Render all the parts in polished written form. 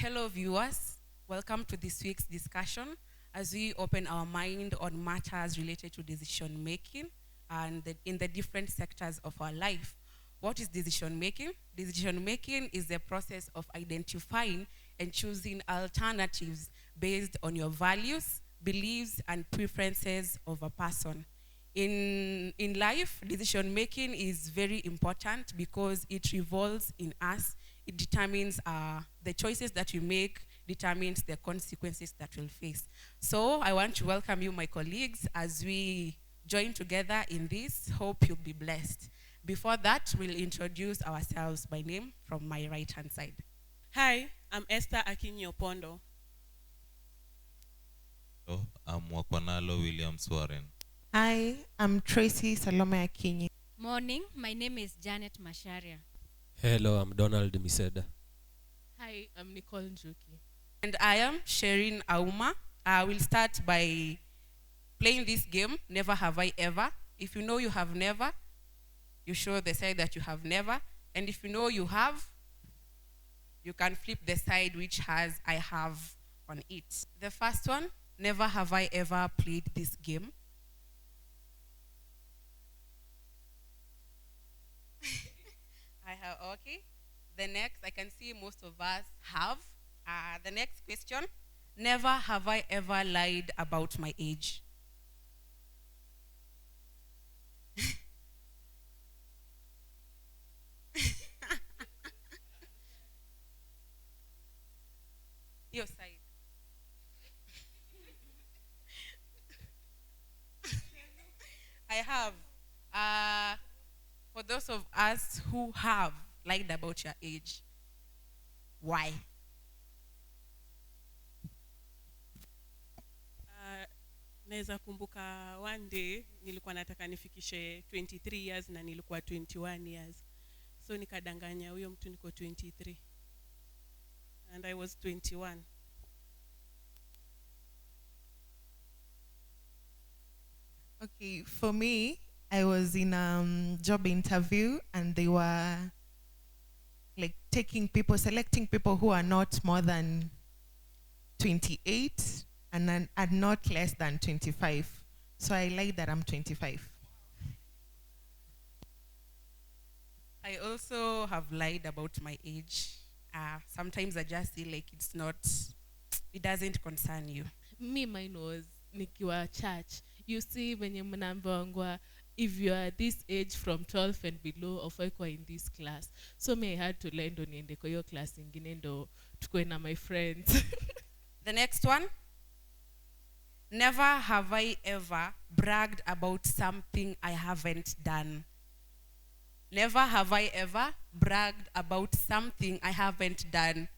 Hello, viewers. Welcome to this week's discussion as we open our mind on matters related to decision making and in the different sectors of our life. What is decision making? Decision making is the process of identifying and choosing alternatives based on your values, beliefs, and preferences of a person. In life, decision making is very important because it revolves in us. It determines the choices that you make, determines the consequences that we'll face. So I want to welcome you, my colleagues, as we join together in this. Hope you'll be blessed. Before that, we'll introduce ourselves by name from my right-hand side. Hi, I'm Esther Akinyopondo. Hello, I'm Wakwanalo Williams Warren. Hi, I'm Tracy Salome Akinyi. Morning, my name is Janet Masharia. Hello, I'm Donald Miseda. Hi, I'm Nicole Njuki. And I am Sherin Auma. I will start by playing this game, Never Have I Ever. If you know you have never, you show the side that you have never. And if you know you have, you can flip the side which has I have on it. The first one, never have I ever played this game. I have, okay. The next, I can see most of us have. The next question, never have I ever lied about my age. Your side. I have. For those of us who have lied about your age, why? Naweza kumbuka one day nilikuwa nataka nifikishe 23 years na nilikuwa 21 years. So nikadanganya huyo mtu niko 23. And I was 21. Okay, for me, I was in a job interview and they were like selecting people who are not more than 28 and not less than 25. So I lied that I'm 25. I also have lied about my age. Sometimes I just feel like it doesn't concern you. Me, mine was nikiwa church. You see, when you mnaambiwa if you are this age from 12 and below, ofai kwa in this class. So me, I had to learn ndo niende kwa hiyo class ingine ndo tukue na my friends. The next one, never have I ever bragged about something I haven't done. Never have I ever bragged about something I haven't done.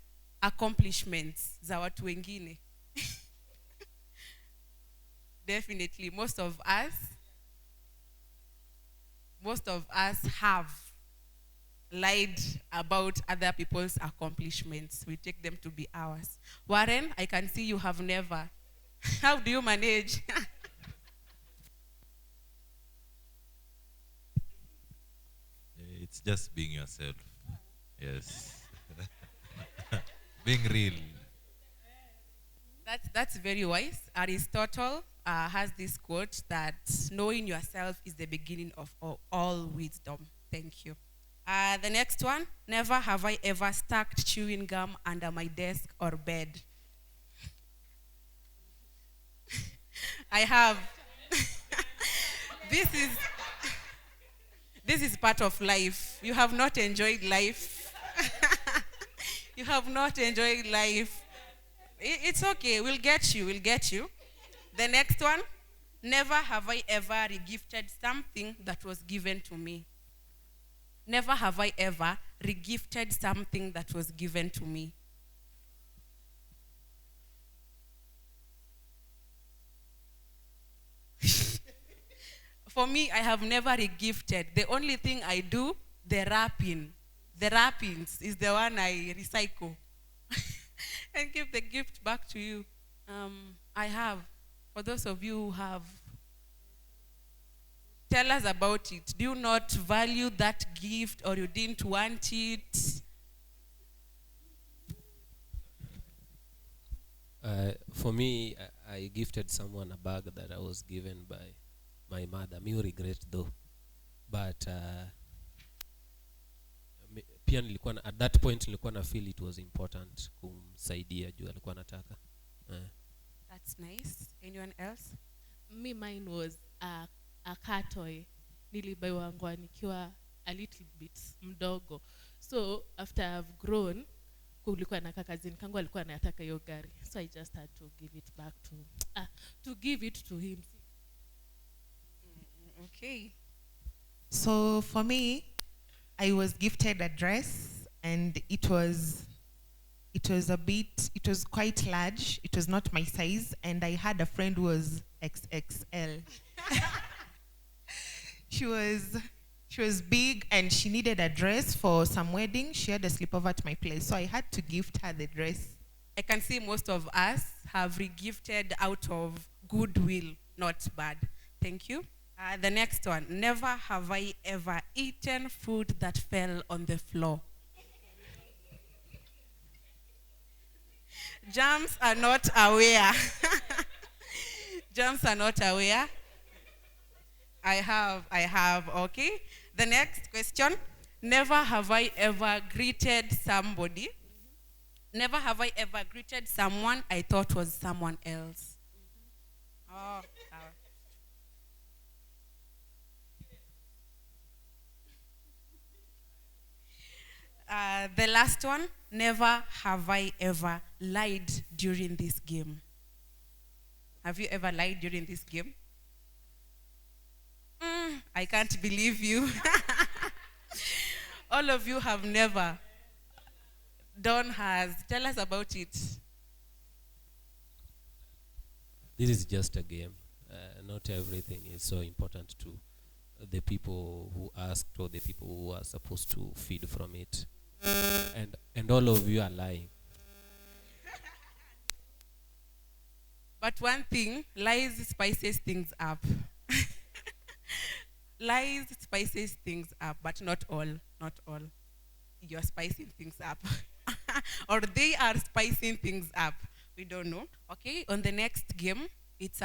Accomplishments za watu wengine. Definitely, most of us have lied about other people's accomplishments. We take them to be ours. Warren, I can see you have never. How do you manage? It's just being yourself. Yes. Being real. That's very wise. Aristotle has this quote that knowing yourself is the beginning of all wisdom. Thank you. The next one, never have I ever stacked chewing gum under my desk or bed. I have. This is part of life. You have not enjoyed life. You have not enjoyed life. It's okay. We'll get you. The next one, never have I ever regifted something that was given to me. Never have I ever regifted something that was given to me. For me, I have never regifted. The only thing I do, the wrappings is the one I recycle. And give the gift back to you. I have. For those of you who have, tell us about it. Do you not value that gift or you didn't want it? For me, I gifted someone a bag that I was given by my mother. Me regret though, but pia nilikuwa at that point nilikuwa na feel it was important kumsaidia juu alikuwa anataka. That's nice. Anyone else? Me, mine was a car toy. Nilibaiwangwa nikiwa a little bit mdogo. So after I've grown, kulikuwa na kakazini kangu alikuwa anataka hiyo gari. So I just had to give it back to give it to him. Okay. So for me, I was gifted a dress, and it was quite large. It was not my size, and I had a friend who was XXL. She was big, and she needed a dress for some wedding. She had a sleepover at my place, so I had to gift her the dress. I can see most of us have regifted out of goodwill, not bad. Thank you. The next one. Never have I ever eaten food that fell on the floor. Jams are not aware. Jams are not aware. I have, okay. The next question. Never have I ever greeted somebody. Never have I ever greeted someone I thought was someone else. Oh, the last one. Never have I ever lied during this game. Have you ever lied during this game? I can't believe you. All of you have never. Dawn has. Tell us about it. This is just a game. Not everything is so important to the people who asked or the people who are supposed to feed from it. And all of you are lying. But one thing, lies spices things up. Lies spices things up, but not all. Not all. You're spicing things up. Or they are spicing things up. We don't know. Okay, on the next game, it's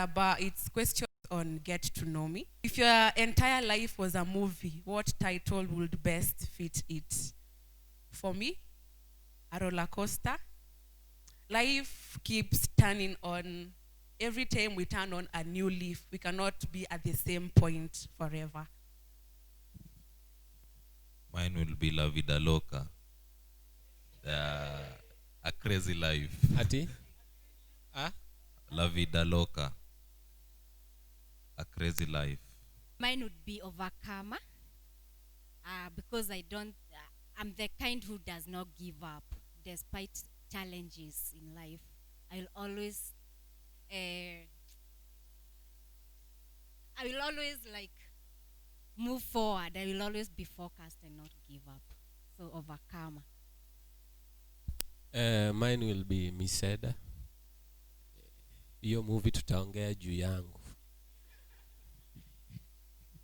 questions on Get to Know Me. If your entire life was a movie, what title would best fit it? For me, a roller coaster. Life keeps turning on. Every time we turn on a new leaf, we cannot be at the same point forever. Mine will be La Vida Loca. A crazy life. Ati? La Vida Loca. A crazy life. Mine would be Overcomer, because I'm the kind who does not give up despite challenges in life. I will always like move forward. I will always be focused and not give up. So Overcomer. Mine will be Miseda. Hiyo movie tutaongea juu yangu.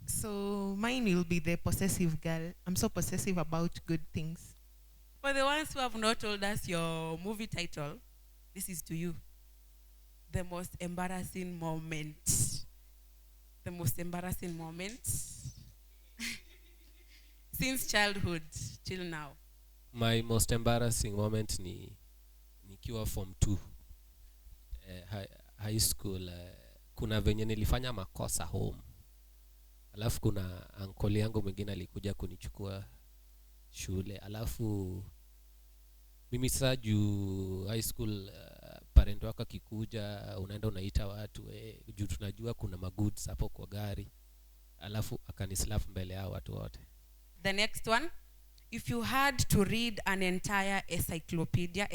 So mine will be the possessive girl. I'm so possessive about good things. For the ones who have not told us your movie title, this is to you. The most embarrassing moment. The most embarrassing moment since childhood till now. My most embarrassing moment ni nikiwa form 2 high school. Kuna venye nilifanya makosa home, alafu kuna uncle yangu mwingine alikuja kunichukua shule, alafu mimi sasa juu high school parent wako akikuja unaenda unaita watu juu tunajua kuna magoods hapo kwa gari, alafu akanislap mbele ya watu wote. The next one. If you had to read an entire encyclopedia,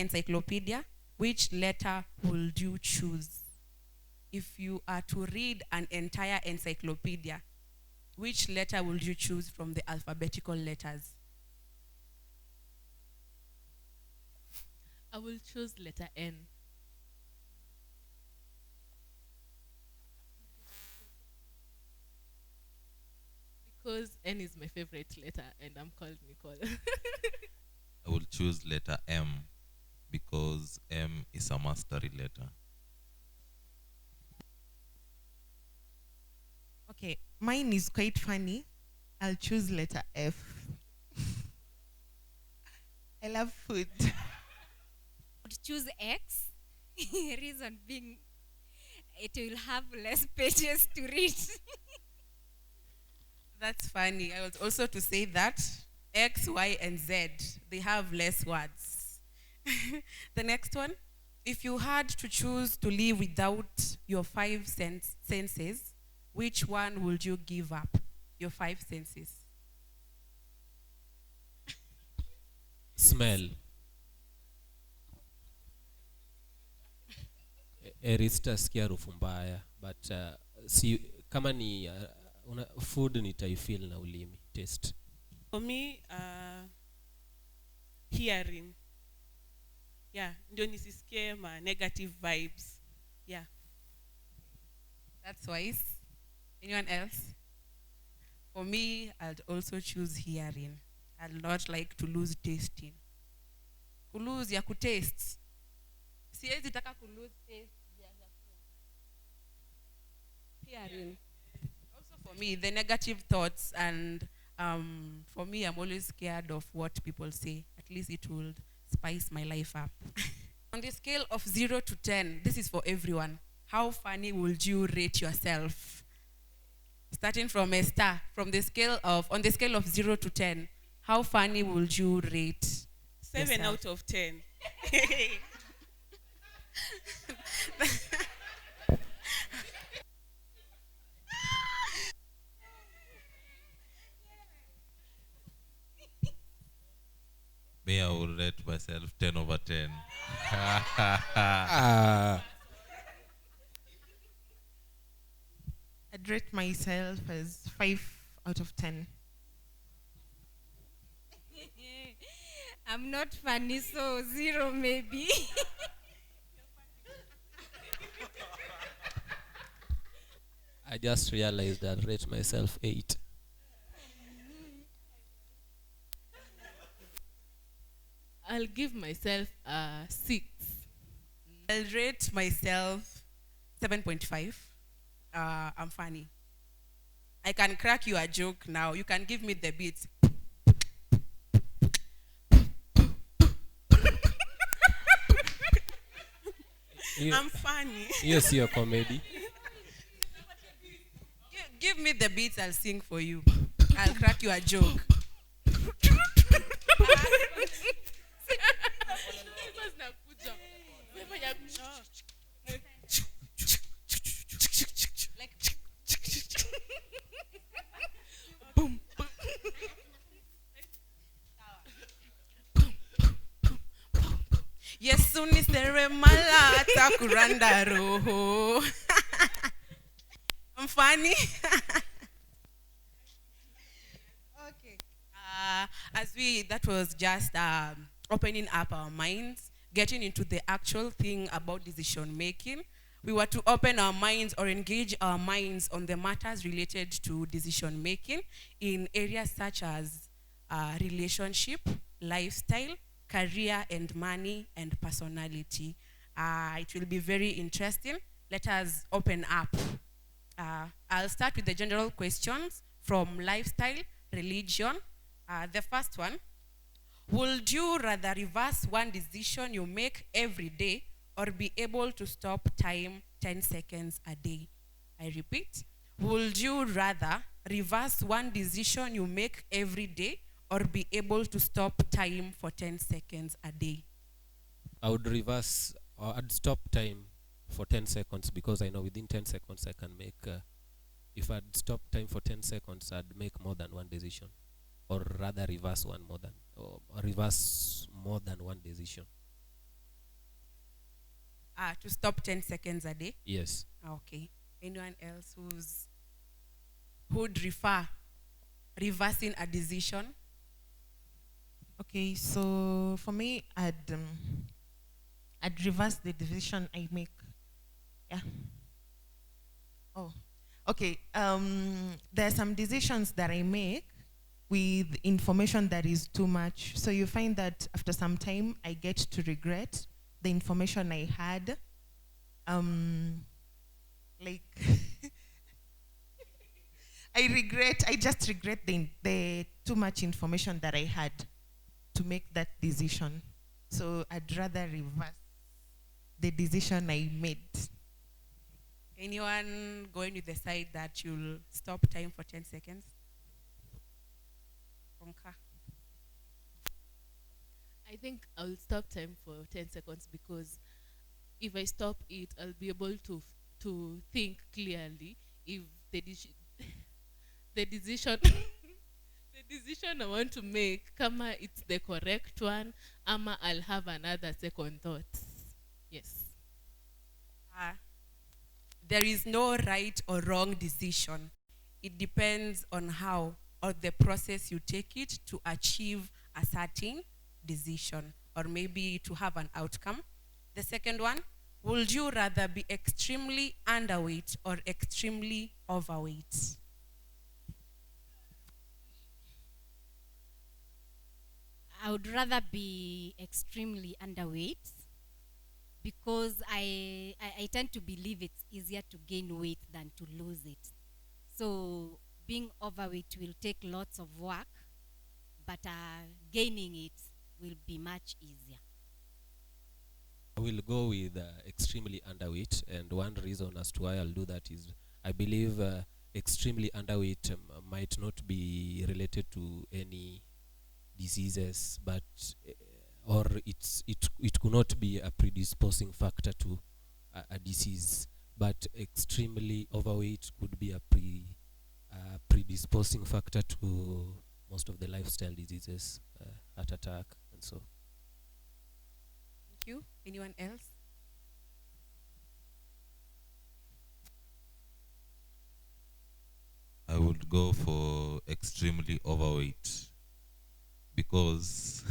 which letter would you choose? If you are to read an entire encyclopedia, which letter would you choose from the alphabetical letters? I will choose letter N. Because N is my favorite letter and I'm called Nicole. I will choose letter M. because M is a mastery letter. Okay, mine is quite funny. I'll choose letter F. I love food. Would choose X. Reason being, it will have less pages to read. That's funny. I was also to say that X, Y, and Z, they have less words. The next one, if you had to choose to live without your five senses, which one would you give up? Your five senses. Smell. Erista sikia harufu mbaya, but si kama ni food nitaifeel na ulimi taste. For me, hearing. Yeah, ndio nisisikie ma negative vibes. Yeah. That's wise. Anyone else? For me, I'd also choose hearing. I'd not like to lose tasting. Kulose ya kutaste. Siwezi taka kulose taste ya chakula. Hearing. Also for me, the negative thoughts and for me, I'm always scared of what people say. At least it will spice my life up. On the scale of 0 to 10, this is for everyone. How funny would you rate yourself? Starting from a star, on the scale of 0 to 10, how funny would you rate 7 yourself? out of 10. Me, I will rate myself 10 over 10. I'd rate myself as 5 out of 10. I'm not funny, so 0 maybe. I just realized I'd rate myself 8. I'll give myself a 6. I'll rate myself 7.5. I'm funny. I can crack you a joke now. You can give me the beats. I'm funny. Hiyo sio comedy. Give me the beats, I'll sing for you. I'll crack you a joke. Yesu ni seremala atakuranda roho. I'm funny. Okay. That was just opening up our minds, getting into the actual thing about decision making. We were to open our minds or engage our minds on the matters related to decision making in areas such as relationship, lifestyle, career and money, and personality. It will be very interesting. Let us open up. I'll start with the general questions from lifestyle, religion. The first one, would you rather reverse one decision you make every day or be able to stop time 10 seconds a day? I repeat, would you rather reverse one decision you make every day or be able to stop time for 10 seconds a day? I would reverse, or I'd stop time for 10 seconds because I know within 10 seconds I can make, if I'd stop time for 10 seconds, I'd make more than one decision. Or rather reverse more than one decision. To stop 10 seconds a day? Yes. Okay. Anyone else who'd refer reversing a decision? Okay, so for me, I'd reverse the decision I make. Yeah. Oh, okay. There are some decisions that I make with information that is too much. So you find that after some time, I get to regret the information I had. Like, I just regret the too much information that I had to make that decision. So I'd rather reverse the decision I made. Anyone going with the side that you'll stop time for 10 seconds? Konka. I think I'll stop time for 10 seconds because if I stop it, I'll be able to think clearly if the the decision the decision I want to make, kama it's the correct one, ama I'll have another second thought. Yes. There is no right or wrong decision. It depends on how or the process you take it to achieve a certain decision or maybe to have an outcome. The second one, would you rather be extremely underweight or extremely overweight? I would rather be extremely underweight because I tend to believe it's easier to gain weight than to lose it. So being overweight will take lots of work, but gaining it will be much easier. I will go with extremely underweight, and one reason as to why I'll do that is I believe extremely underweight might not be related to any diseases, but or it could not be a predisposing factor to a disease, but extremely overweight could be a predisposing factor to most of the lifestyle diseases, heart attack and so. Thank you. Anyone else? I would go for extremely overweight because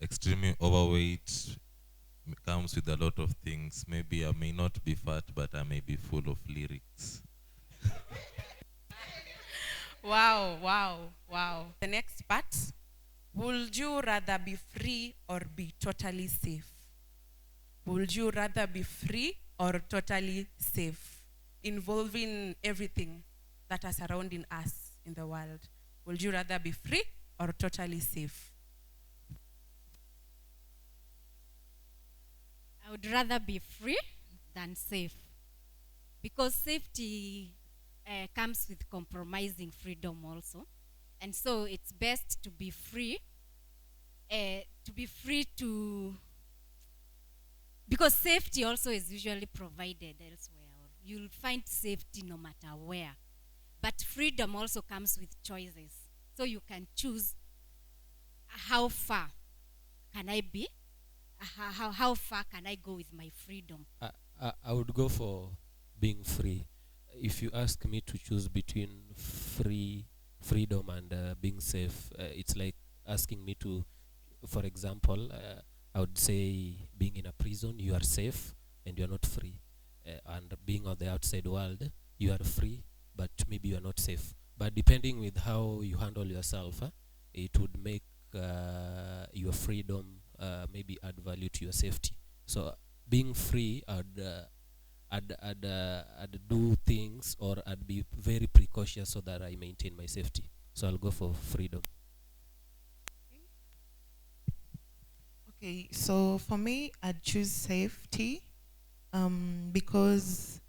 extremely overweight comes with a lot of things. Maybe I may not be fat, but I may be full of lyrics. Wow. The next part, would you rather be free or be totally safe? Would you rather be free or totally safe? Involving everything that are surrounding us in the world. Would you rather be free or totally safe? I would rather be free than safe because safety comes with compromising freedom also. And so it's best to be free because safety also is usually provided elsewhere. You'll find safety no matter where. But freedom also comes with choices. So you can choose how far can I be, how far can I go with my freedom. I would go for being free. If you ask me to choose between freedom and being safe, it's like asking me to, for example, I would say being in a prison, you are safe and you are not free. And being on the outside world, you are free, but maybe you are not safe. But depending with how you handle yourself, it would make your freedom maybe add value to your safety. So being free, I'd do things, or I'd be very precautious so that I maintain my safety. So I'll go for freedom. Okay, so for me, I'd choose safety because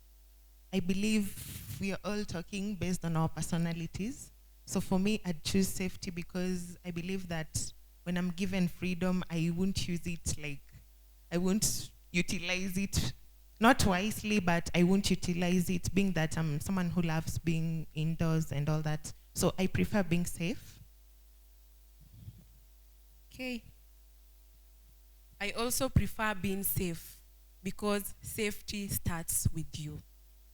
I believe we are all talking based on our personalities. So for me, I'd choose safety because I believe that when I'm given freedom, I won't use it I won't utilize it, not wisely, but I won't utilize it, being that I'm someone who loves being indoors and all that. So I prefer being safe. Okay. I also prefer being safe because safety starts with you.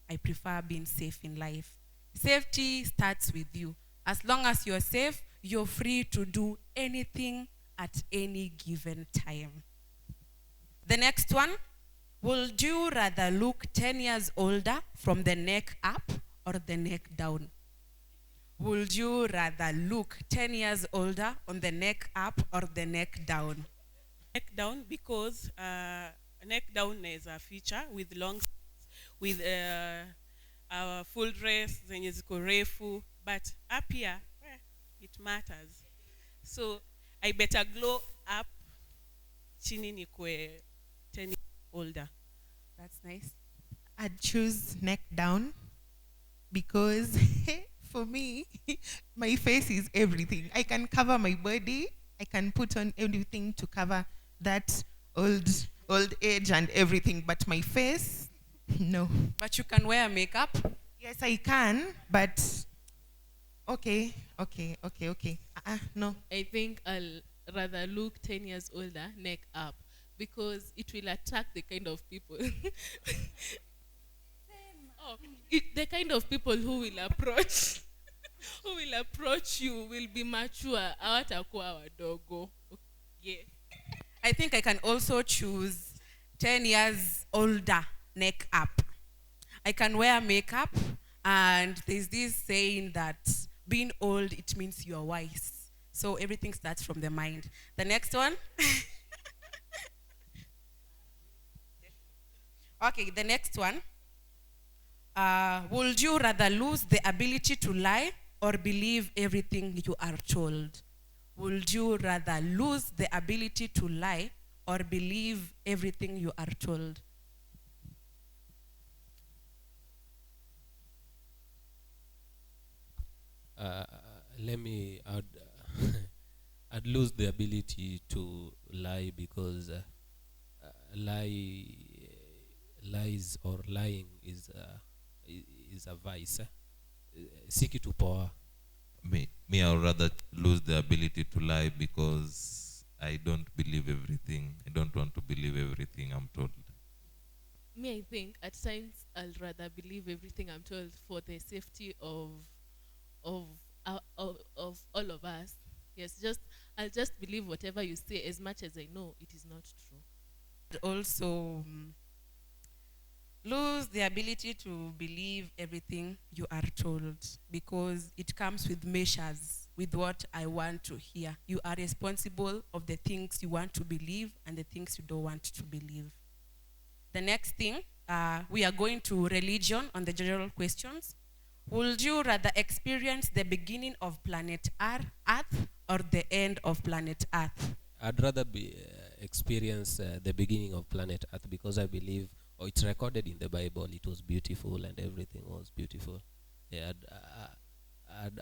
I prefer being safe in life. Safety starts with you. As long as you're safe, you're free to do anything at any given time. The next one, would you rather look 10 years older from the neck up or the neck down? Would you rather look 10 years older on the neck up or the neck down? Neck down, because neck down is a feature with long sleeves, with full dress zenye ziko refu, but up here it matters. So I better glow up chini nikwe 10 years older. That's nice. I'd choose neck down because for me, my face is everything. I can cover my body. I can put on everything to cover that old age and everything. But my face, no. But you can wear makeup. Yes, I can. But okay. No. I think I'll rather look 10 years older, neck up, because it will attract the kind of people. The kind of people who will approach you will be mature. Hawatakuwa wadogo. Yeah. I think I can also choose 10 years older, neck up. I can wear makeup, and there's this saying that being old, it means you're wise. So everything starts from the mind. The next one. Okay, the next one. Would you rather lose the ability to lie or believe everything you are told? Would you rather lose the ability to lie or believe everything you are told? Let me add, I'd lose the ability to lie because lies or lying is a vice. Si kitu poa. Me, I would rather lose the ability to lie because I don't believe everything. I don't want to believe everything I'm told. Me, I think at times I'll rather believe everything I'm told for the safety of all of us. Yes, I'll just believe whatever you say as much as I know it is not true. Also, lose the ability to believe everything you are told because it comes with measures, with what I want to hear. You are responsible of the things you want to believe and the things you don't want to believe. The next thing, we are going to religion on the general questions. Would you rather experience the beginning of planet Earth or the end of planet Earth? I'd rather experience the beginning of planet Earth because I believe, or it's recorded in the Bible, it was beautiful and everything was beautiful. Yeah,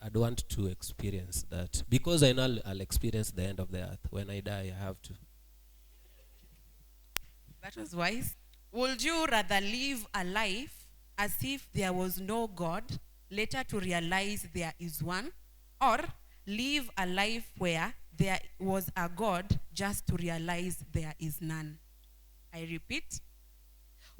I'd want to experience that because I know I'll experience the end of the earth. When I die, I have to. That was wise. Would you rather live a life as if there was no God, later to realize there is one, or live a life where there was a God just to realize there is none? I repeat.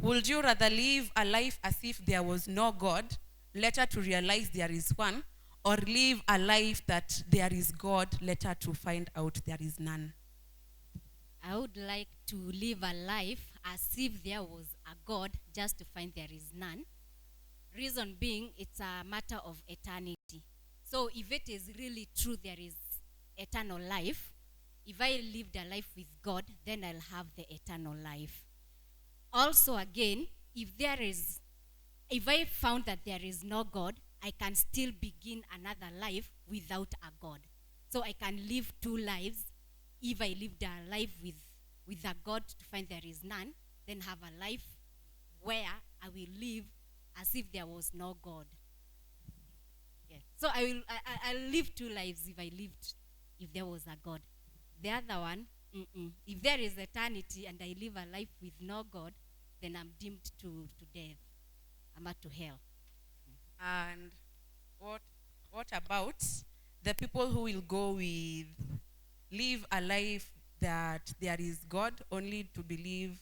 Would you rather live a life as if there was no God, later to realize there is one, or live a life that there is God, later to find out there is none? I would like to live a life as if there was a God just to find there is none. Reason being, it's a matter of eternity. So if it is really true there is eternal life, if I lived a life with God, then I'll have the eternal life. Also again, if I found that there is no God, I can still begin another life without a God. So I can live two lives. If I lived a life with a God to find there is none, then have a life where I will live as if there was no God. Yeah. So I'll live two lives if there was a God. The other one, if there is eternity and I live a life with no God, then I'm doomed to death. I'm to hell. And what about the people who will go with live a life that there is God only to believe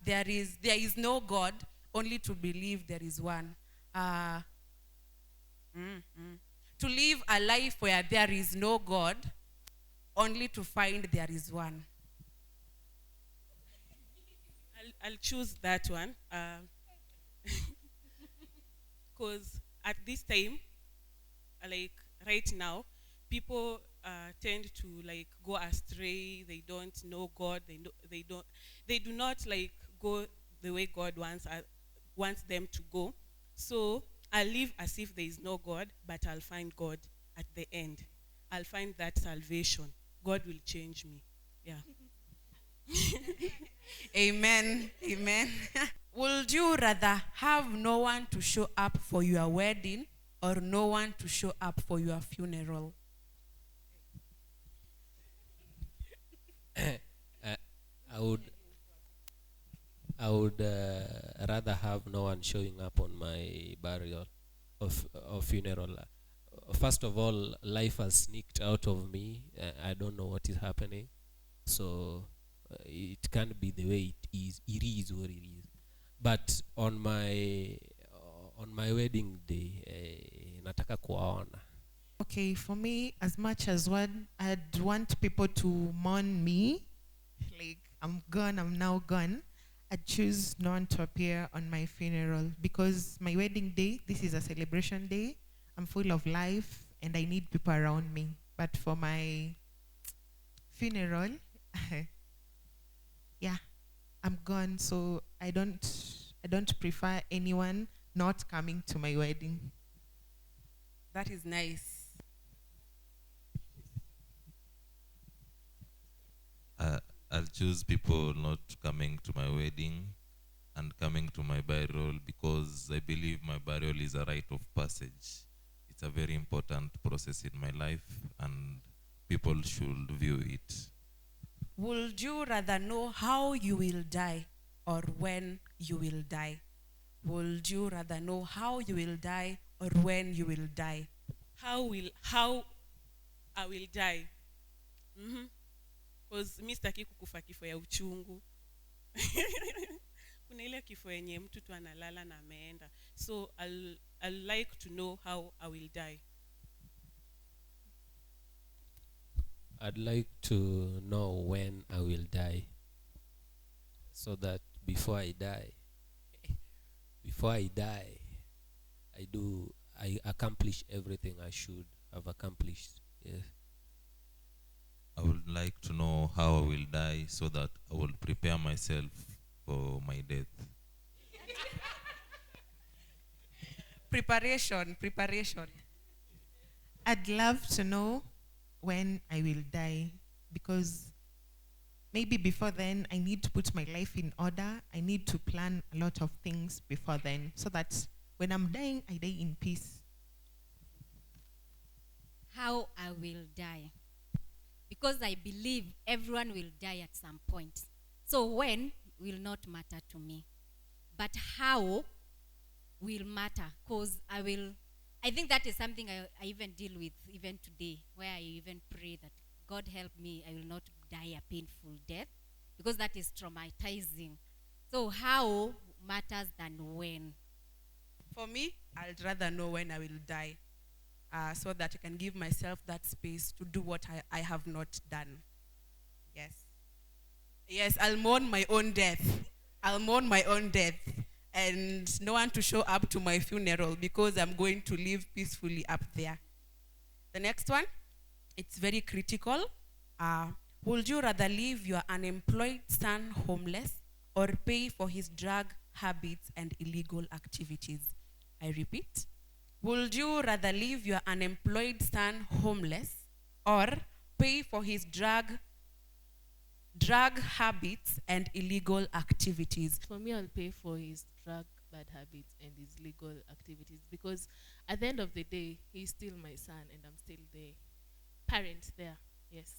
there is no God only to believe there is one? To live a life where there is no God only to find there is one. I'll choose that one because at this time like right now, people tend to like go astray. They don't know God. They do not like go the way God wants them to go. So I'll live as if there is no God, but I'll find God at the end. I'll find that salvation. God will change me. Yeah. Amen. Amen. Would you rather have no one to show up for your wedding or no one to show up for your funeral? I would rather have no one showing up on my burial or funeral. First of all, life has sneaked out of me. I don't know what is happening, so it can't be the way it is. It is what it is. But on my wedding day, nataka kuwaona. Okay, for me, as much as one, I'd want people to mourn me, like I'm gone, I'm now gone. I'd choose no one to appear on my funeral because my wedding day, this is a celebration day. I'm full of life and I need people around me. But for my funeral, yeah, I'm gone. So I don't prefer anyone not coming to my wedding. That is nice. I'll choose people not coming to my wedding and coming to my burial because I believe my burial is a rite of passage. It's a very important process in my life and people should view it. Would you rather know how you will die or when you will die? Would you rather know how you will die or when you will die? How I will die. Because mi sitaki kukufa kifo ya uchungu. Kuna ile kifo yenye mtu tu analala na ameenda. So I'll like to know how I will die. I'd like to know when I will die, so that before I die, I accomplish everything I should have accomplished. Yes. I would like to know how I will die so that I will prepare myself for my death. Preparation. I'd love to know when I will die because maybe before then I need to put my life in order. I need to plan a lot of things before then so that when I'm dying, I die in peace. How I will die. Because I believe everyone will die at some point. So when will not matter to me. But how will matter, because I think that is something I even deal with even today, where I even pray that God help me, I will not die a painful death, because that is traumatizing. So how matters than when. For me, I'd rather know when I will die, so that I can give myself that space to do what I have not done. Yes, I'll mourn my own death. And no one to show up to my funeral because I'm going to live peacefully up there. The next one, it's very critical. Would you rather leave your unemployed son homeless or pay for his drug habits and illegal activities? I repeat. Would you rather leave your unemployed son homeless or pay for his drug habits and illegal activities? For me, I'll pay for his drug bad habits and his legal activities, because at the end of the day, he's still my son and I'm still the parent there. Yes.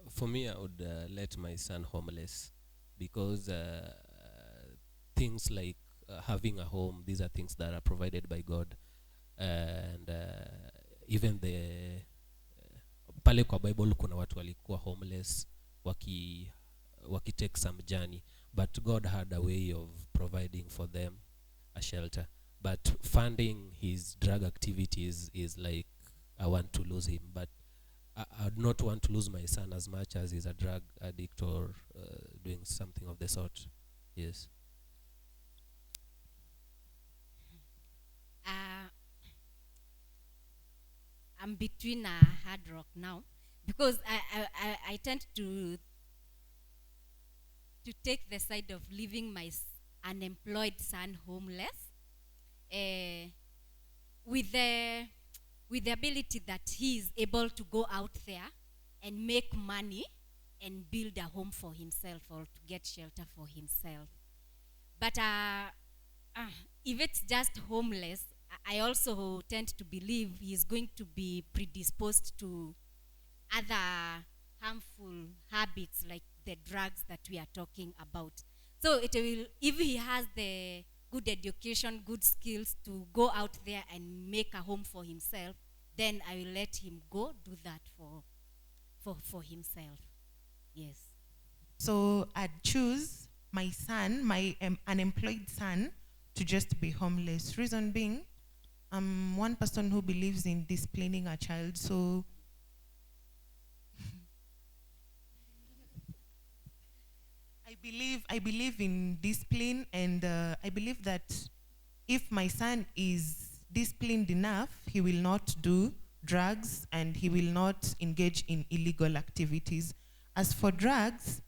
For me, I would let my son homeless, because things like having a home, these are things that are provided by God. And even the pale kwa Bible kuna watu walikuwa homeless waki take some journey, but God had a way of providing for them a shelter. But funding his drug activities is like, I want to lose him, but I would not want to lose my son as much as he's a drug addict or doing something of the sort. Yes. I'm between a hard rock now because I tend to take the side of leaving my unemployed son homeless, with the ability that he is able to go out there and make money and build a home for himself or to get shelter for himself. But if it's just homeless, I also tend to believe he's going to be predisposed to other harmful habits like the drugs that we are talking about. So it will, if he has the good education, good skills to go out there and make a home for himself, then I will let him go do that for himself. Yes. So I'd choose my son, my unemployed son, to just be homeless. Reason being, I'm one person who believes in disciplining a child. So I believe in discipline, and I believe that if my son is disciplined enough, he will not do drugs and he will not engage in illegal activities. As for drugs,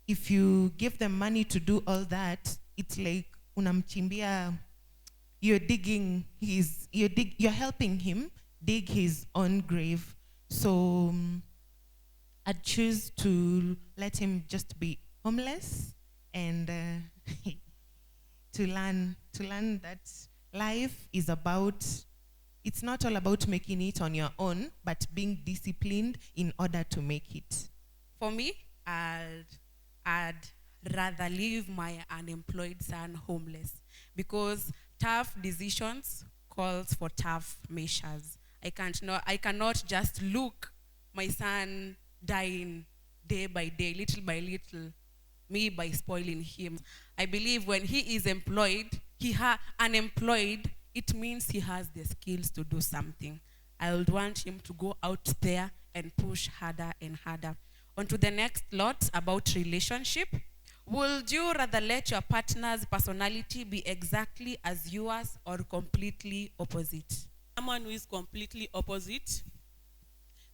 if you give them money to do all that, it's like unamchimbia, you're helping him dig his own grave. So I'd choose to let him just be homeless and to learn that life is about, it's not all about making it on your own, but being disciplined in order to make it. For me, I'd rather leave my unemployed son homeless because tough decisions calls for tough measures. I cannot just look my son dying day by day, little by little, me by spoiling him. I believe when he is employed, unemployed, it means he has the skills to do something. I would want him to go out there and push harder and harder. On to the next lot about relationship. Would you rather let your partner's personality be exactly as yours or completely opposite? Someone who is completely opposite,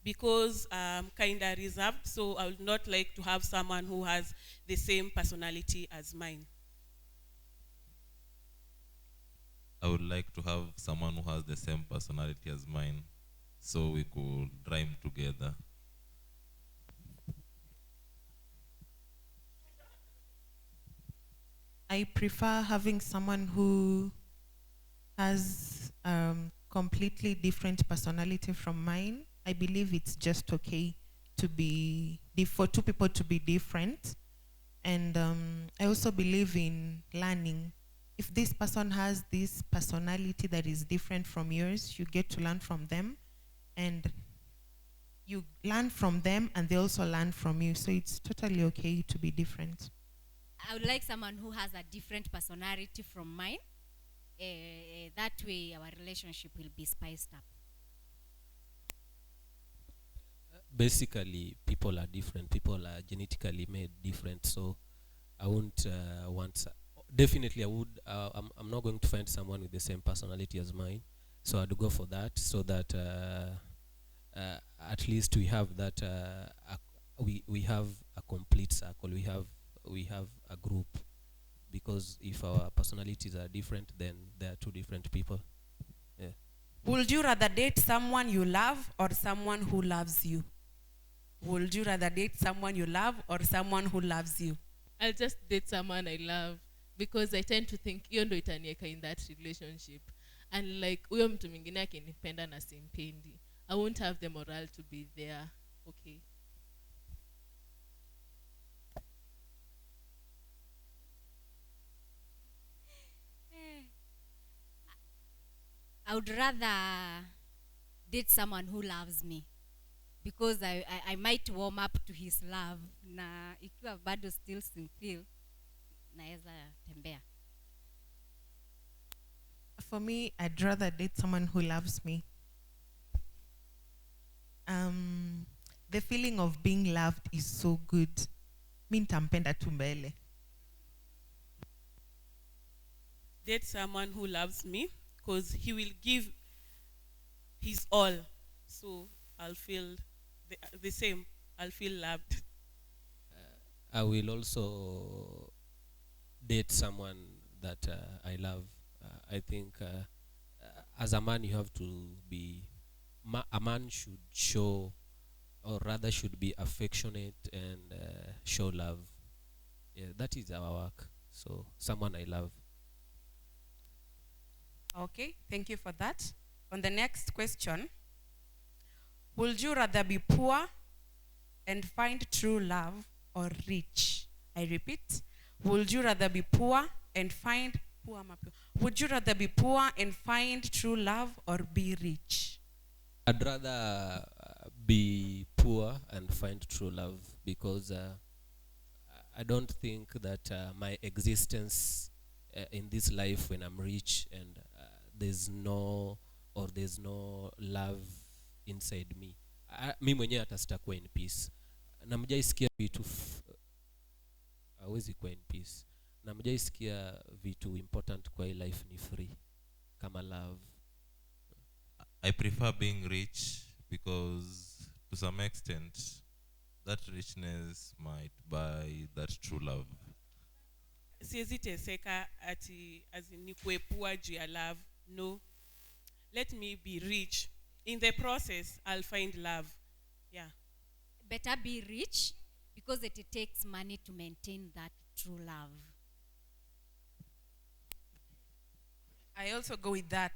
because I'm kind of reserved, so I would not like to have someone who has the same personality as mine. I would like to have someone who has the same personality as mine, so we could rhyme together. I prefer having someone who has completely different personality from mine. I believe it's just okay to be for two people to be different, and I also believe in learning. If this person has this personality that is different from yours, you get to learn from them, and you learn from them, and they also learn from you. So it's totally okay to be different. I would like someone who has a different personality from mine. That way our relationship will be spiced up. Basically, people are different. People are genetically made different. So I wouldn't want... Definitely, I would. I'm not going to find someone with the same personality as mine. So I'd go for that, so that at least we have that. We have a complete circle. We have a group. Because if our personalities are different, then they are two different people. Yeah. Would you rather date someone you love or someone who loves you? Would you rather date someone you love or someone who loves you? I'll just date someone I love because I tend to think hiyo ndo itaniweka in that relationship. And like huyo mtu mwingine akinipenda na simpendi, I won't have the morale to be there. Okay. I would rather date someone who loves me because I might warm up to his love, na ikiwa bado still simfeel naeza tembea. For me, I'd rather date someone who loves me. The feeling of being loved is so good. Mi nitampenda tu mbele. Date someone who loves me, because he will give his all. so I'll feel the same. I'll feel loved. I will also date someone that I love. I think as a man, you have to be. A man should show, or rather, should be affectionate and show love. Yeah, that is our work. So, someone I love. Okay, thank you for that. On the next question, would you rather be poor and find true love or rich? I repeat, would you rather be poor and find would you rather be poor and find true love or be rich? I'd rather be poor and find true love because I don't think that my existence in this life when I'm rich and there's no love inside me. Mi mwenyewe hata sitakuwa in peace. Na mjaisikia vitu hawezi kuwa in peace. Na mjaisikia vitu important kwa hii life ni free kama love. I prefer being rich because to some extent that richness might buy that true love. Siwezi teseka ati nikuwe poor juu ya love. No. Let me be rich. In the process, I'll find love. Yeah. Better be rich because it takes money to maintain that true love. I also go with that.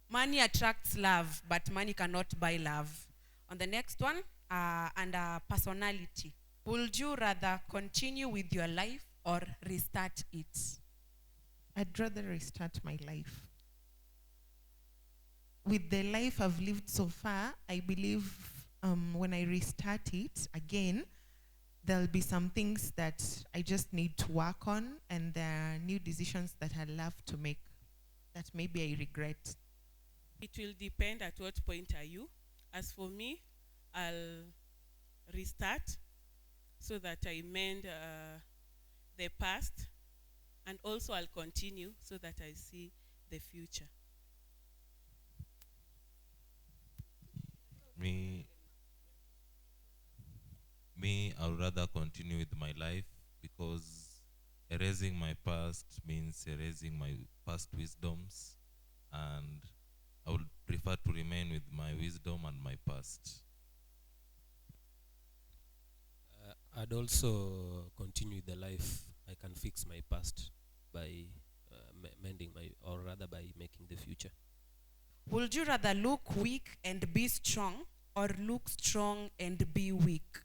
Money attracts love, but money cannot buy love. On the next one, under personality. Would you rather continue with your life or restart it? I'd rather restart my life. With the life I've lived so far, I believe when I restart it again, there'll be some things that I just need to work on, and there are new decisions that I'd love to make that maybe I regret. It will depend at what point are you. As for me, I'll restart so that I mend the past, and also I'll continue so that I see the future. Me, I would rather continue with my life because erasing my past means erasing my past wisdoms, and I would prefer to remain with my wisdom and my past. I'd also continue the life. I can fix my past by mending or rather by making the future. Would you rather look weak and be strong or look strong and be weak?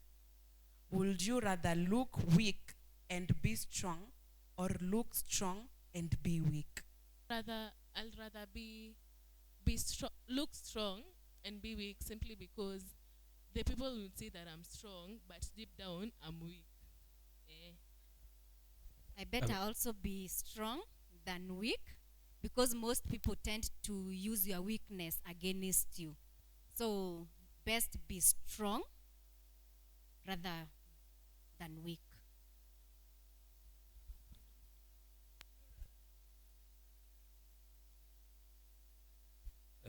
Would you rather look weak and be strong or look strong and be weak? I'll rather look strong and be weak simply because the people will say that I'm strong, but deep down I'm weak. I better also be strong than weak because most people tend to use your weakness against you. So best be strong rather than weak.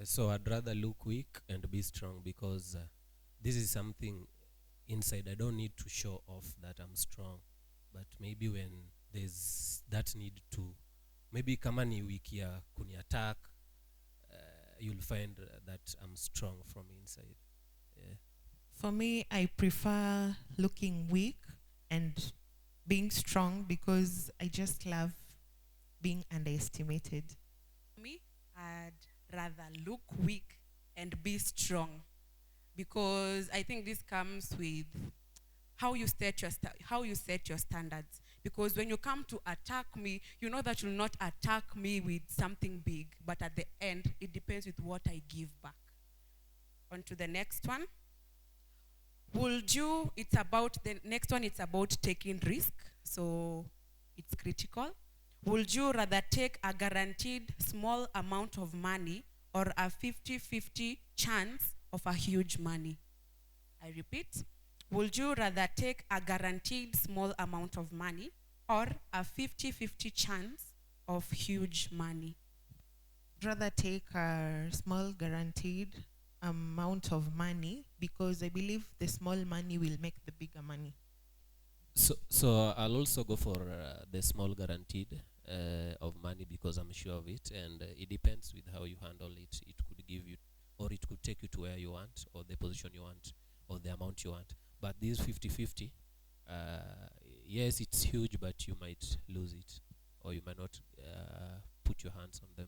So I'd rather look weak and be strong because this is something inside. I don't need to show off that I'm strong, but maybe when there's that need to, maybe kama ni weak ya kuni attack, you'll find that I'm strong from inside. Yeah. For me, I prefer looking weak and being strong because I just love being underestimated. Me, I'd rather look weak and be strong because I think this comes with how you set your standards. Because when you come to attack me, you know that you'll not attack me with something big, but at the end, it depends with what I give back. On to the next one. The next one, it's about taking risk, so it's critical. Would you rather take a guaranteed small amount of money or a 50-50 chance of a huge money? I repeat, would you rather take a guaranteed small amount of money or a 50-50 chance of huge money? I'd rather take a small guaranteed amount of money because I believe the small money will make the bigger money. So I'll also go for the small guaranteed of money because I'm sure of it, and it depends with how you handle it. It could give you, or it could take you to where you want, or the position you want, or the amount you want. But these 50-50, yes, it's huge, but you might lose it, or you might not put your hands on them.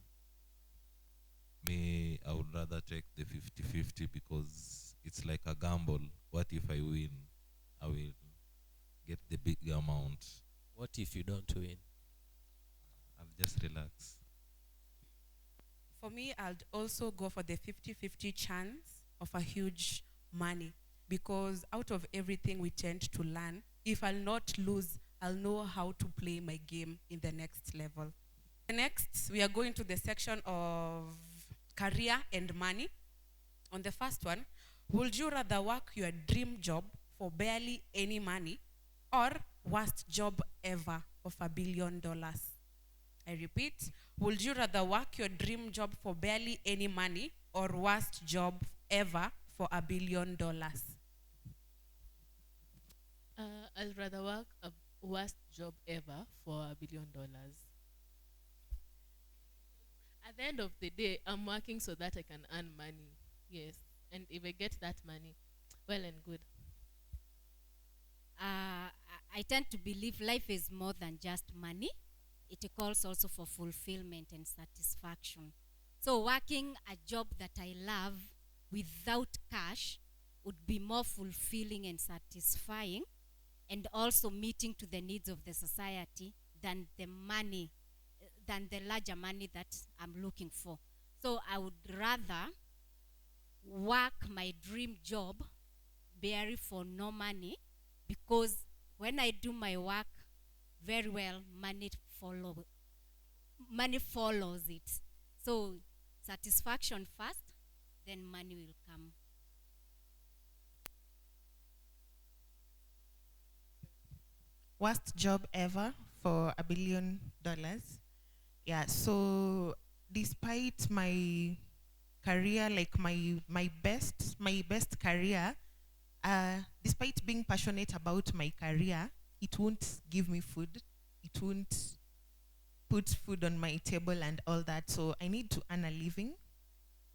Me, I would rather take the 50-50 because it's like a gamble. What if I win? I will get the big amount. What if you don't win? I'll just relax. For me, I'd also go for the 50-50 chance of a huge money because out of everything we tend to learn, if I'll not lose, I'll know how to play my game in the next level. Next, we are going to the section of career and money. On the first one, would you rather work your dream job for barely any money or worst job ever of $1 billion? I repeat, would you rather work your dream job for barely any money or worst job ever for $1 billion? I'd rather work a worst job ever for $1 billion. At the end of the day, I'm working so that I can earn money. Yes. And if I get that money, well and good. I tend to believe life is more than just money. It calls also for fulfillment and satisfaction. So working a job that I love without cash would be more fulfilling and satisfying, and also meeting to the needs of the society than the money, than the larger money that I'm looking for. So I would rather work my dream job barely for no money, because when I do my work very well, money follows it. So satisfaction first, then money will come. Worst job ever for $1 billion. Yeah, so despite my career, like my best career, despite being passionate about my career, it won't give me food. It won't put food on my table and all that. So I need to earn a living.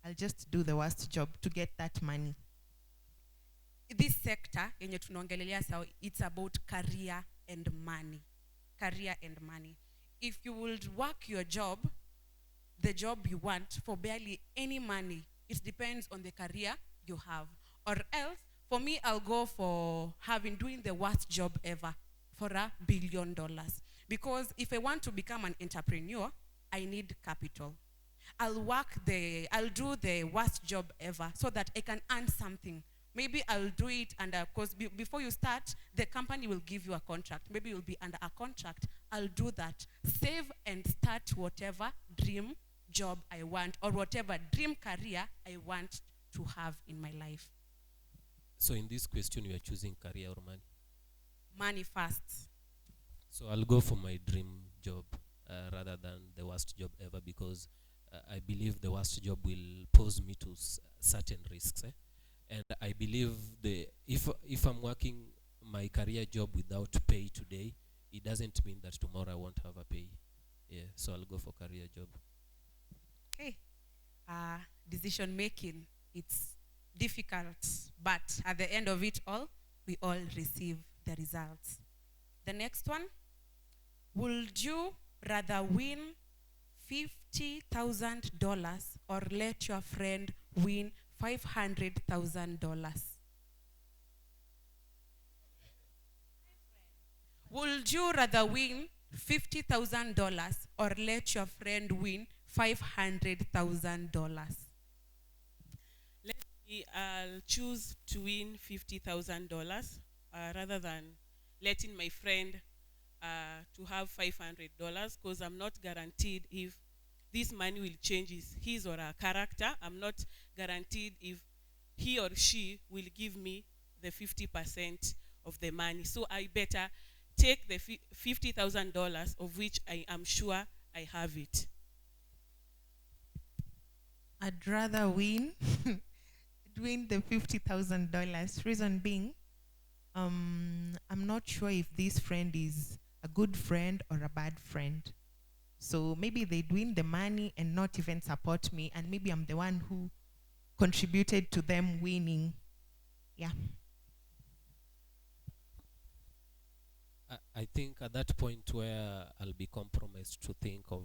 I'll just do the worst job to get that money. This sector, yenye tunaongelelea sawa, it's about career and money. Career and money. If you would work your job, the job you want, for barely any money, it depends on the career you have. Or else, for me, I'll go for doing the worst job ever for $1 billion. Because if I want to become an entrepreneur, I need capital. I'll do the worst job ever so that I can earn something. Maybe I'll do it, and of course, before you start, the company will give you a contract. Maybe you'll be under a contract. I'll do that. Save and start whatever dream job I want, or whatever dream career I want to have in my life. So in this question, you are choosing career or money? Money first. So I'll go for my dream job rather than the worst job ever, because I believe the worst job will pose me to certain risks. And I believe if I'm working my career job without pay today, it doesn't mean that tomorrow I won't have a pay. Yeah, so I'll go for career job. Okay. Decision making, it's difficult, but at the end of it all, we all receive the results. The next one, would you rather win $50,000 or let your friend win $500,000? Would you rather win $50,000 or let your friend win $500,000? I'll choose to win $50,000 rather than letting my friend to have $500, because I'm not guaranteed if this money will change his or her character. I'm not guaranteed if he or she will give me the 50% of the money. So I better take the $50,000 of which I am sure I have it. I'd rather win doing the $50,000. Reason being, I'm not sure if this friend is a good friend or a bad friend. So maybe they win the money and not even support me, and maybe I'm the one who contributed to them winning. Yeah. I think at that point where I'll be compromised to think of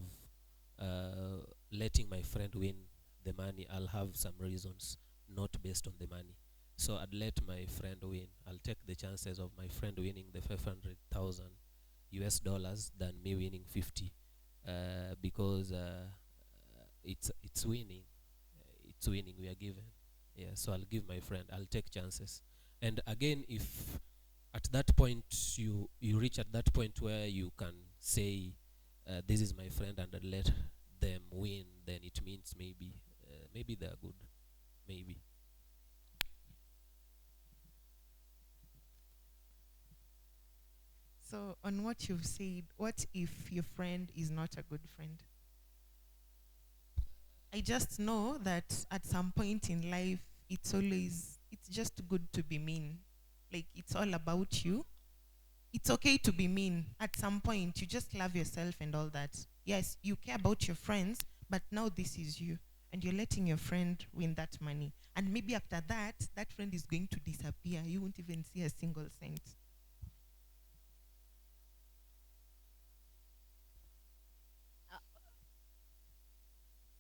letting my friend win the money, I'll have some reasons not based on the money. So I'd let my friend win. I'll take the chances of my friend winning the 500,000 US dollars than me winning 50, because it's winning. It's winning. We are given. Yeah. So I'll give my friend. I'll take chances. And again, if at that point you reach at that point where you can say this is my friend and I'll let them win, then it means maybe they're good, maybe. So on what you've said, what if your friend is not a good friend? I just know that at some point in life, it's just good to be mean. Like, it's all about you. It's okay to be mean. At some point, you just love yourself and all that. Yes, you care about your friends, but now this is you. And you're letting your friend win that money. And maybe after that, that friend is going to disappear. You won't even see a single cent.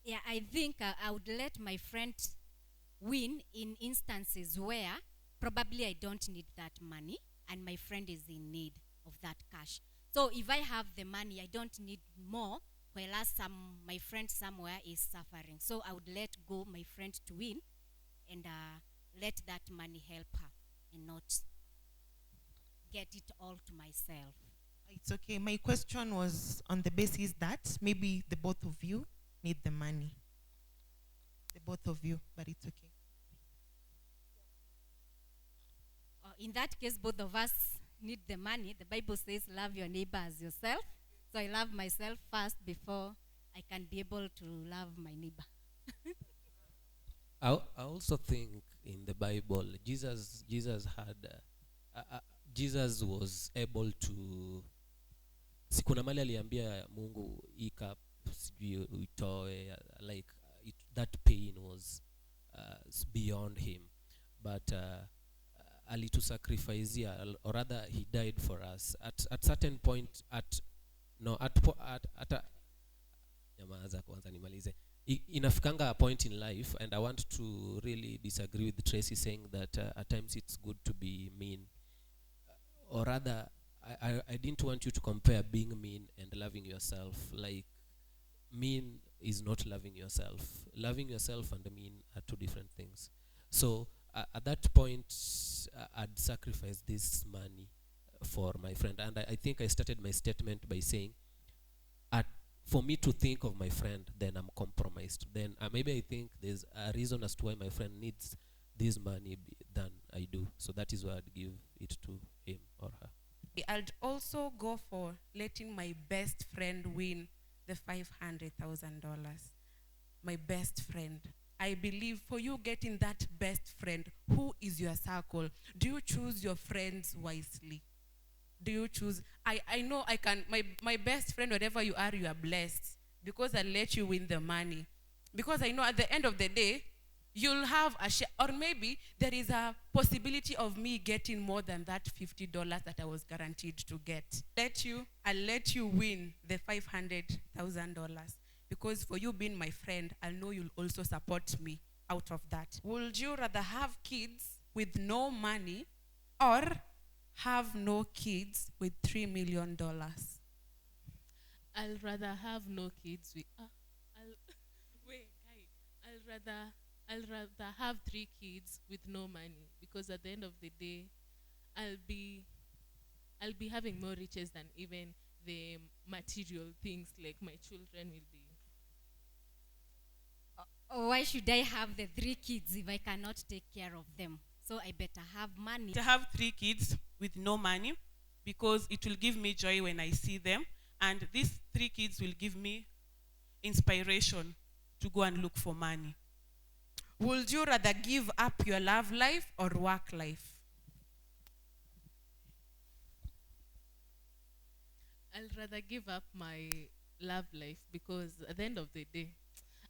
Yeah, I think I would let my friend win in instances where probably I don't need that money and my friend is in need of that cash. So if I have the money, I don't need more, whereas my friend somewhere is suffering. So I would let go my friend to win and let that money help her and not get it all to myself. It's okay. My question was on the basis that maybe the both of you need the money. The both of you, but it's okay. In that case, both of us need the money. The Bible says, love your neighbor as yourself. So I love myself first before I can be able to love my neighbor. I also think in the Bible, Jesus was able to, sikuna mali aliambia Mungu ika sijui uitoe, like that pain was beyond him, but alitusacrificea, or rather he died for us at certain point nyamaza kwanza nimalize. Inafikanga a point in life, and I want to really disagree with Tracy saying that at times it's good to be mean, or rather I didn't want you to compare being mean and loving yourself. Like, mean is not loving yourself. Loving yourself and mean are two different things. So at that point, I'd sacrifice this money for my friend. And I think I started my statement by saying, for me to think of my friend, then I'm compromised. Then maybe I think there's a reason as to why my friend needs this money than I do. So that is why I'd give it to him or her. I'd also go for letting my best friend win the $500,000. My best friend. I believe for you getting that best friend, who is your circle? Do you choose your friends wisely? Do you choose? I know I can, my best friend, wherever you are blessed, because I let you win the money. Because I know at the end of the day, you'll have a share, or maybe there is a possibility of me getting more than that $50 that I was guaranteed to get. I'll let you win the $500,000. Because for you being my friend, I know you'll also support me out of that. Would you rather have kids with no money or have no kids with $3 million? I'll rather have no kids with I'll rather have 3 kids with no money, because at the end of the day I'll be having more riches than even the material things, like my children will be. Why should I have the 3 kids if I cannot take care of them? So I better have money. To have 3 kids with no money, because it will give me joy when I see them, and these 3 kids will give me inspiration to go and look for money. Would you rather give up your love life or work life? I'll rather give up my love life because at the end of the day,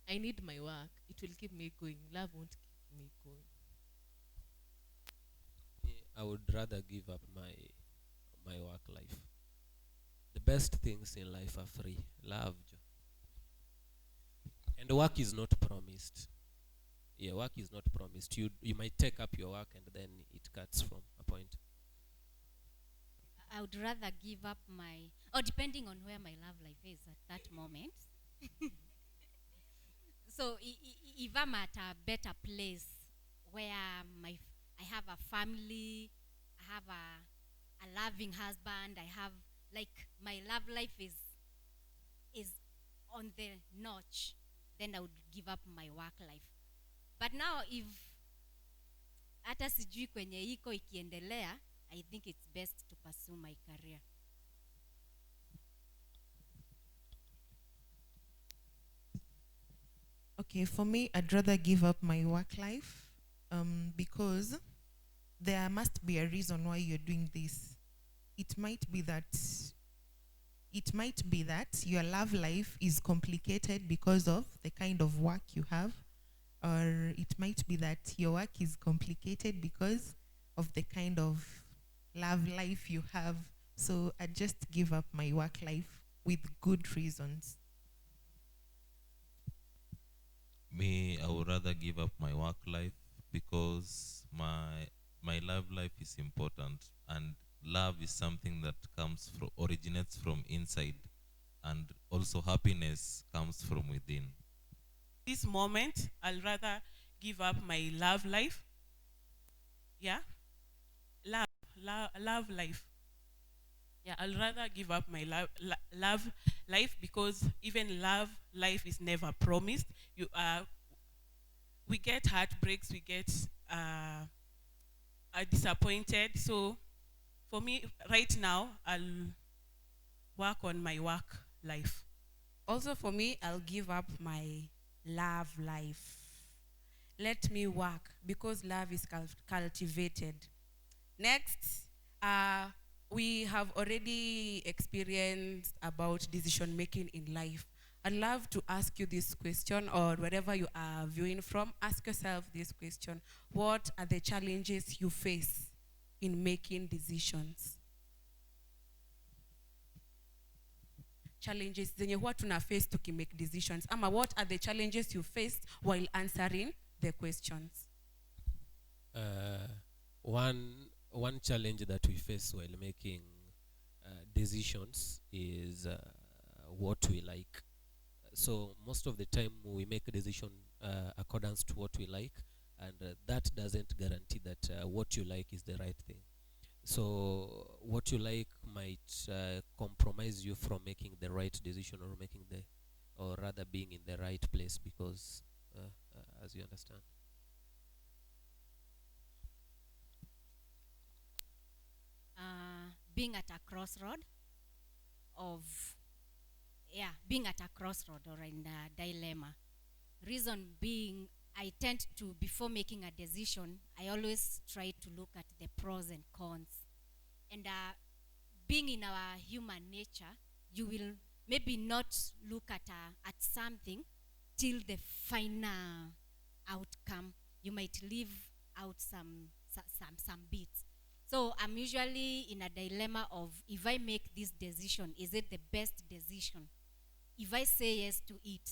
I need my work. It will keep me going. Love won't keep me going. I would rather give up my work life. The best things in life are free. Love. And work is not promised. Yeah, work is not promised. You might take up your work and then it cuts from a point. I would rather give up or depending on where my love life is at that moment. So if I'm at a better place where I have a family, I have a loving husband, I have, like, my love life is on the notch, then I would give up my work life. But now if hata sijui kwenye iko ikiendelea, I think it's best to pursue my career. Okay, for me, I'd rather give up my work life because there must be a reason why you're doing this. It might be that your love life is complicated because of the kind of work you have, or it might be that your work is complicated because of the kind of love life you have. So I just give up my work life with good reasons. Me, I would rather give up my work life because my love life is important, and love is something that originates from inside, and also happiness comes from within. This moment, I'll rather give up my love life. Yeah? Love life. Yeah, I'll rather give up my love life because even love life is never promised. We get heartbreaks, we get disappointed. So for me, right now, I'll work on my work life. Also for me, I'll give up my love life. Let me work because love is cultivated. Next, we have already experienced about decision making in life. I'd love to ask you this question, or wherever you are viewing from, ask yourself this question. What are the challenges you face in making decisions? Challenges zenye huwa tuna face tukimake decisions. Ama what are the challenges you faced while answering the questions? One challenge that we face while making decisions is what we like. So most of the time we make a decision accordance to what we like, and that doesn't guarantee that what you like is the right thing. So what you like might compromise you from making the right decision, or rather being in the right place, because as you understand. Being at a crossroad or in a dilemma. Reason being, I tend to, before making a decision, I always try to look at the pros and cons. And being in our human nature, you will maybe not look at something till the final outcome. You might leave out some bits. So I'm usually in a dilemma of, if I make this decision, is it the best decision? If I say yes to it,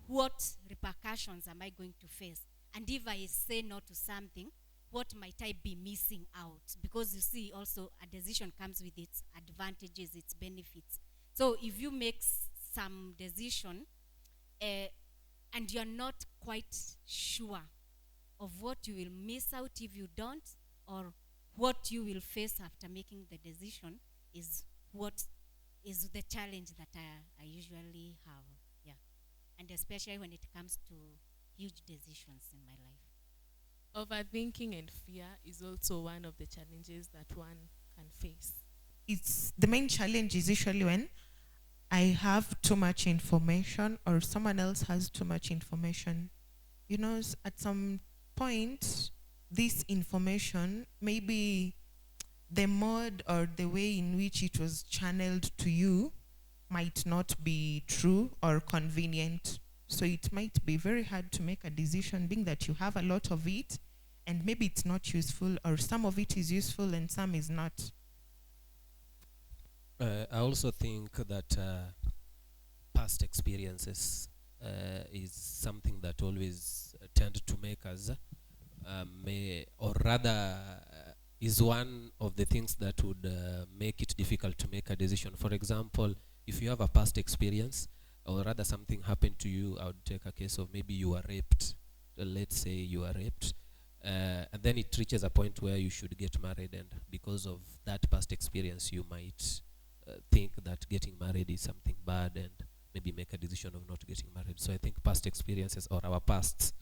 what repercussions am I going to face? And if I say no to something, what might I be missing out? Because you see, also a decision comes with its advantages, its benefits. So if you make some decision and you're not quite sure of what you will miss out if you don't, or what you will face after making the decision, is what is the challenge that I usually have. Yeah. And especially when it comes to huge decisions in my life. Overthinking and fear is also one of the challenges that one can face. It's the main challenge is usually when I have too much information or someone else has too much information. at some point, this information, maybe the mode or the way in which it was channeled to you might not be true or convenient. So it might be very hard to make a decision, being that you have a lot of it, and maybe it's not useful, or some of it is useful and some is not. I also think that past experiences is something that always tend to make us, or rather is one of the things that would make it difficult to make a decision. For example, if you have a past experience, or rather something happened to you, I would take a case of maybe you were raped. Let's say you are raped, and then it reaches a point where you should get married, and because of that past experience, you might think that getting married is something bad, and maybe make a decision of not getting married. So I think past experiences or our pasts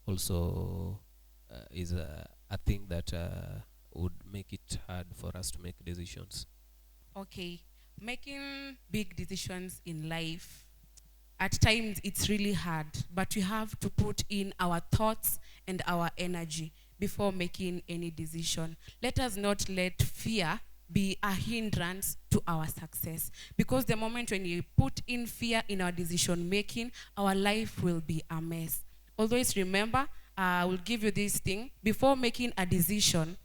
also is a thing that would make it hard for us to make decisions. Okay, making big decisions in life, at times it's really hard, but we have to put in our thoughts and our energy before making any decision. Let us not let fear be a hindrance to our success, because the moment when you put in fear in our decision making, our life will be a mess. Always remember, I will give you this thing: before making a decision,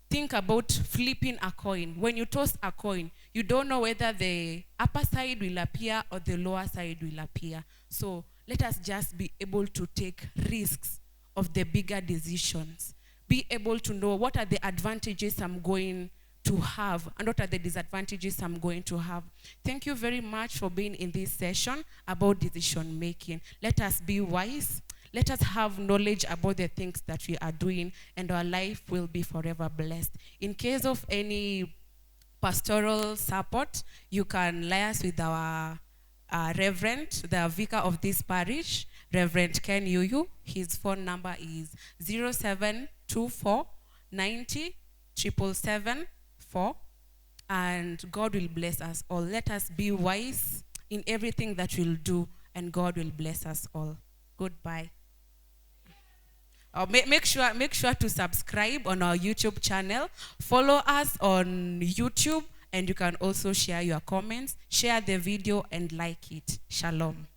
think about flipping a coin. When you toss a coin, you don't know whether the upper side will appear or the lower side will appear. So let us just be able to take risks of the bigger decisions. Be able to know what are the advantages I'm going to have and what are the disadvantages I'm going to have. Thank you very much for being in this session about decision making. Let us be wise. Let us have knowledge about the things that we are doing, and our life will be forever blessed. In case of any pastoral support, you can liaise with our Reverend, the vicar of this parish, Reverend Ken Yuyu. His phone number is 0724 90 777 and God will bless us all. Let us be wise in everything that we'll do, and God will bless us all. Goodbye. Make sure to subscribe on our YouTube channel. Follow us on YouTube, and you can also share your comments, share the video, and like it. Shalom.